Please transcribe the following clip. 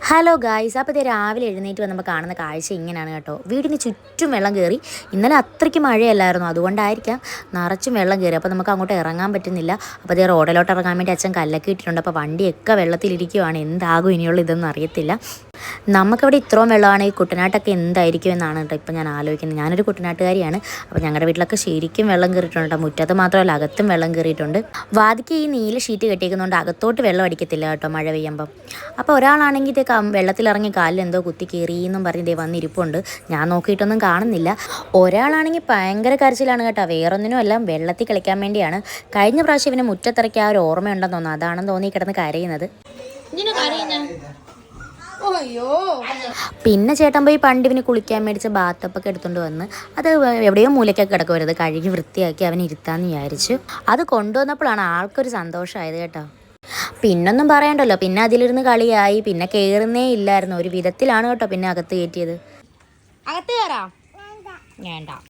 Hello guys, അപ്പോൾ ഇത് രാവിലെ എഴുന്നേറ്റ് വന്നപ്പോൾ കാണുന്ന കാഴ്ച ഇങ്ങനെയാണ് കേട്ടോ. വീടിന് ചുറ്റും വെള്ളം കയറി. ഇന്നലെ അത്രയ്ക്ക് മഴയല്ലായിരുന്നു, അതുകൊണ്ടായിരിക്കാം നിറച്ചും വെള്ളം കയറി. അപ്പോൾ നമുക്ക് അങ്ങോട്ട് ഇറങ്ങാൻ പറ്റുന്നില്ല. അപ്പോൾ അതേ റോഡിലോട്ട് ഇറങ്ങാൻ വേണ്ടി അച്ഛൻ കല്ലൊക്കെ ഇട്ടിട്ടുണ്ട്. അപ്പോൾ വണ്ടിയൊക്കെ വെള്ളത്തിലിരിക്കുവാണ്. എന്താകും ഇനിയുള്ള ഇതൊന്നും അറിയത്തില്ല. നമുക്കവിടെ ഇത്രയും വെള്ളമാണെങ്കിൽ കുട്ടനാട്ടൊക്കെ എന്തായിരിക്കും എന്നാണ് കേട്ടോ ഇപ്പോൾ ഞാൻ ആലോചിക്കുന്നത്. ഞാനൊരു കുട്ടനാട്ടുകാരിയാണ്. അപ്പോൾ ഞങ്ങളുടെ വീട്ടിലൊക്കെ ശരിക്കും വെള്ളം കയറിയിട്ടുണ്ട്. മുറ്റത്ത് മാത്രമല്ല അകത്തും വെള്ളം കയറിയിട്ടുണ്ട്. വാതിക്ക് ഈ നീല ഷീറ്റ് കെട്ടിയിരിക്കുന്നതുകൊണ്ട് അകത്തോട്ട് വെള്ളം അടിക്കത്തില്ല കേട്ടോ മഴ പെയ്യുമ്പം. അപ്പോൾ ഒരാളാണെങ്കിൽ ഇത് വെള്ളത്തിലിറങ്ങി കാലിൽ എന്തോ കുത്തി കയറിയെന്നും പറഞ്ഞ് ഇതേ വന്നിരിപ്പുണ്ട്. ഞാൻ നോക്കിയിട്ടൊന്നും കാണുന്നില്ല. ഒരാളാണെങ്കിൽ ഭയങ്കര കരച്ചിലാണ് കേട്ടോ. വേറൊന്നിനും എല്ലാം വെള്ളത്തിൽ കളിക്കാൻ വേണ്ടിയാണ്. കഴിഞ്ഞ പ്രാവശ്യം ഇവന് മുറ്റത്തിറക്കി ആ ഒരു ഓർമ്മയുണ്ടെന്ന് തോന്നുന്നു. അതാണെന്ന് തോന്നി കിടന്ന് കരയുന്നത്. പിന്നെ ചേട്ടൻ പോയി പണ്ട് ഇവന് കുളിക്കാൻ മേടിച്ച ബാത്തപ്പൊക്കെ എടുത്തുകൊണ്ട് വന്ന് അത് എവിടെയോ മൂലയ്ക്കൊക്കെ കിടക്കുവരുത് കഴുകി വൃത്തിയാക്കി അവൻ ഇരുത്താന്ന് വിചാരിച്ചു. അത് കൊണ്ടുവന്നപ്പോഴാണ് ആൾക്കൊരു സന്തോഷമായത് കേട്ടോ. പിന്നൊന്നും പറയണ്ടല്ലോ. പിന്നെ അതിലിരുന്ന് കളിയായി. പിന്നെ കയറുന്നേ ഇല്ലായിരുന്നു. ഒരു വിധത്തിലാണ് കേട്ടോ പിന്നെ അകത്ത് കയറ്റിയത്. അകത്ത് കയറാം വേണ്ട.